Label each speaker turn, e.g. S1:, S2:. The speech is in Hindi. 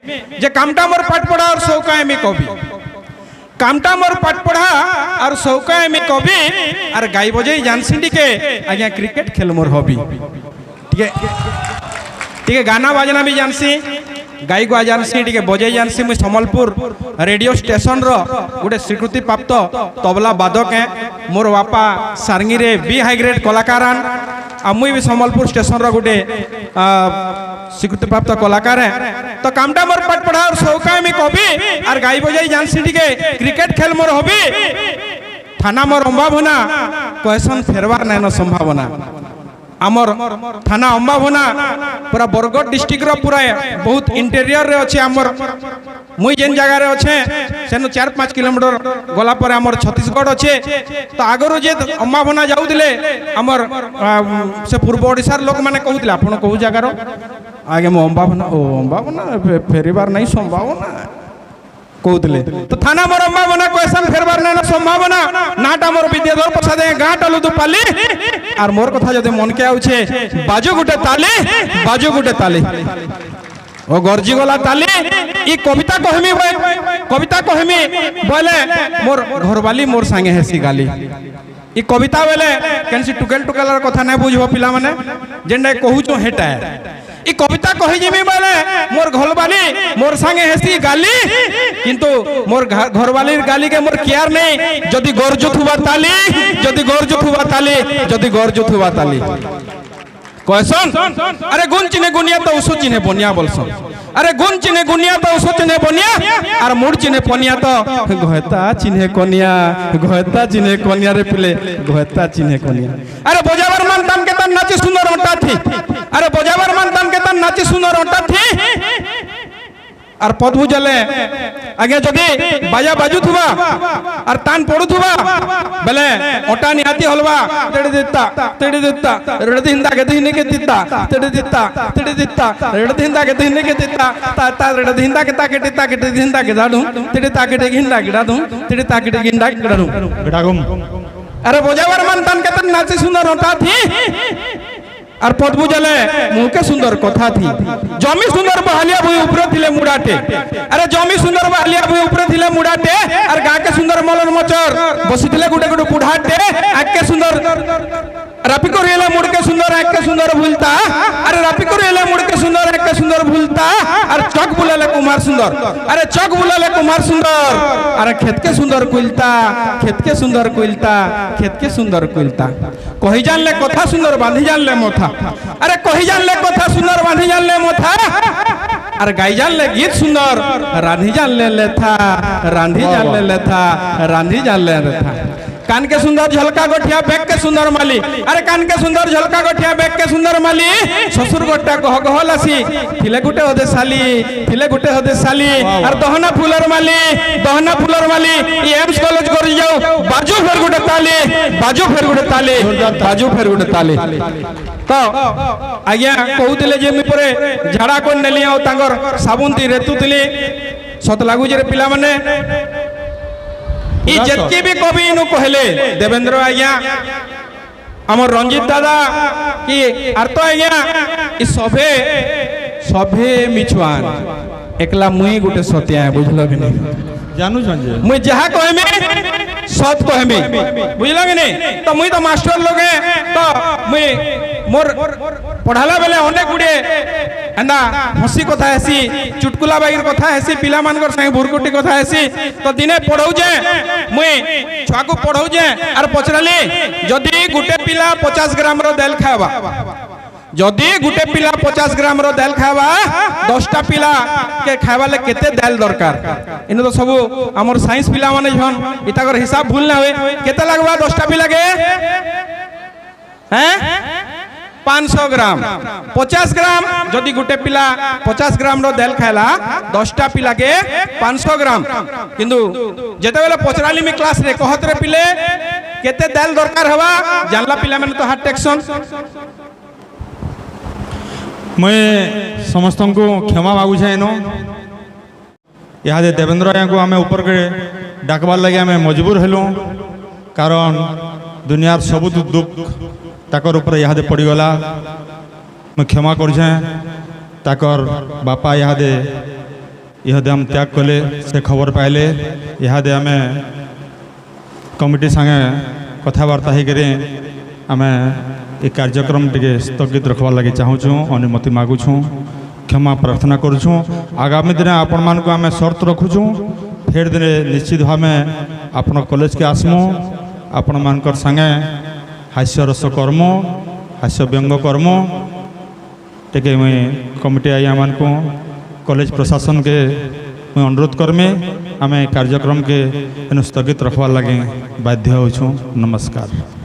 S1: যে কামটা মোর পাঠ পড়া আর সৌকা আমি কবি কামটা মোর পাঠ পড়া আর সৌকা আমি কবি আর গাই বজাই জানছি টিকে আজ্ঞা ক্রিকেট খেল মোর হবি টিকে টিকে গানা বাজনা भी जानसी गाई गुआ जानसी टिके बजाई जानसी मुझ सम्बलपुर रेडियो स्टेशन रो गोटे स्वीकृति प्राप्त तबला बादक है मोर बापा सारंगी रे बी हाई ग्रेड कलाकार आ मुई भी सम्बलपुर स्टेशन रो गोटे स्वीकृति प्राप्त कलाकार है तो कामटा मोर पाठ पढ़ा और सौका में कवि और गाई बजाई जानसी टिके क्रिकेट खेल मोर हबी थाना मोर अंबाभना कहसन फेरवार नाइन संभावना आमर थाना अंबाभना पूरा बरगढ़ डिस्ट्रिक्ट रो पूरा बहुत इंटेरियर रे अच्छे आमर मुई जेन जगह रे अच्छे सेनु 4-5 किलोमीटर गला पर आमर छत्तीसगढ़ अच्छे तो आगरो जे अंबाभना जाउदिले आमर से पूर्व ओडिसा लोक माने कहउदिले आपण कहू जगह रो आगे मो अंबाभना फेरीबार नहीं संभावना कहते तो थाना मोर अंबाभना क्वेश्चन फेरबार ना संभावना नाटा मोर विद्याधर प्रसाद गाँ टलु तू पाली और मोर कथा जदि मन के आउछे बाजू गुटे ताली ओ गरजी गला ताली ई कविता कहमी बोले मोर घरवाली मोर संगे हेसी गाली ई कविता बोले केनसी टुकेल टुकेलर कथा नै बुझबो पिला माने जेंडा कहूचो हेटा ई कविता कहि जेमी बोले मोर घरवाली मोर संगे हेसी गाली किंतु मोर घरवाली गाली के मोर केयर नहीं जदि गरजु थुबा ताली कहसन अरे गुण चिने गुनिया तो उसो चिने बनिया बोलसन अरे गुण चिने गुनिया तो उसो चिने बनिया और मुड़ चिने पनिया तो घयता चिने कनिया रे पिले घयता चिने कनिया अरे बजावर मान तन के तन नाची सुंदर ओटा थी अरे बजावर मान तन के तन नाची सुंदर ओटा थी और पद बुझले आगे जदि बाजा बाजू थुबा और तान पड़ू थुबा बेले ओटा निहाती हलवा तेड़ी दित्ता रेड़ हिंदा के दिने के दित्ता तेड़ी दित्ता रेड़ हिंदा के दिने के दित्ता ता रेड़ हिंदा के ताके हिंदा के दाडू तेड़ी ताके हिंदा गिड़ा दूं तेड़ी ताके गिंदा गिड़ाडू गिड़ागुम अरे बोजावर मन तन के तन नाची सुंदर ओटा थी और पद बुझले मुह के सुंदर कथा थी जमी सुंदर बहालिया भूमि ऊपर थिले मुड़ाटे अरे जमी सुंदर बहालिया भूमि ऊपर थिले मुड़ाटे और गाँ के सुंदर मलन मचर बसिथिले गुटे गुटे बुढ़ाटे आके सुंदर रापी को रेला मुड़ के सुंदर आके सुंदर भूलता अरे रापी को रेला मुड़ के सुंदर आके सुंदर भूलता और चौक बुलाले कुमार सुंदर अरे चौक बुलाले कुमार सुंदर अरे खेत के सुंदर कुलता कही जान ले कथा सुंदर बांधी जान ले मोथा अरे कही जान ले कथा सुंदर बांधी जान ले मोथा अरे गाई जान ले गीत सुंदर रांधी जान ले लेथा कान के सुंदर झलका गोठिया बैग के सुंदर माली अरे कान के सुंदर झलका गोठिया बैग के सुंदर माली ससुर गोटा कह गहलासी थिले गुटे हदे साली और दहना फुलर माली एम्स कॉलेज कर जाओ बाजू फेर गुटे ताली तो आज्ञा कहूतिले जे मी परे झाड़ा कोन नेली आ तांगर साबुन ती रेतुतिली सत लागु जे पिला माने ई जत्के भी कवि नु कहले देवेंद्र आज्ञा हमर रंजीत दादा कि आर तो आज्ञा ई सभे मिछुआन एकला मुई गुटे सत्या है बुझलो कि नहीं जानू संजय मुई जहा कहमे सत कहमे बुझलो कि नहीं तो मुई तो मास्टर लोग है तो मुई मोर पढ़ाला बेले अनेक गुडे एंदा हसी कथा हेसी चुटकुला बागीर कथा हेसी पिला मानकर संगे भुरकुटी कथा हेसी तो दिने पढ़ौ जे मुई छुआ को पढ़ौ जे आर पचराली जदी गुटे पिला 50 ग्राम रो दाल खावा जदी गुटे पिला 50 ग्राम रो दाल खावा 10टा पिला के खावा ले केते दाल दरकार इने तो सब हमर साइंस पिला माने जन इताकर हिसाब भूल ना होए केते लागबा 10टा पिला के हैं 500 ग्राम 50 ग्राम जदि गुटे पिला 50 ग्राम रो दाल खाइला 10टा पिला के 500 ग्राम किंतु जेते बेले पचराली में क्लास रे कहत रे पिले केते दाल दरकार हवा जानला पिला माने तो हार्ट टेक्सन
S2: मैं समस्त को क्षमा मागु छेनो इहादे देवेंद्र को आम ऊपर के डाकबार लगे आम मजबूर हेलु कारण दुनियार सब दुख ताकर ऊपर इहादे पड़गला मैं क्षमा कर बापा इहादे इहदे हम त्याग कले से खबर पाइले इहादे आम कमिटी संगे कथबार्ता होकर आम ये कार्यक्रम टे स्थगित रखबार लगे चाहूँ अनुमति मागुछूँ क्षमा प्रार्थना करुछूँ आगामी दिन आपण मानक आम शर्त रखुछूँ फेर दिन निश्चित भाव आपण कॉलेज के आसमु आपण मानकर संगे हास्यरस कर्म हास्य व्यंग कर्म टे मुई कमिटी आया मान को कॉलेज प्रशासन के मुई अनुरोध करमी आम कार्यक्रम के स्थगित रखबार लगे बाध्य होछूँ। नमस्कार।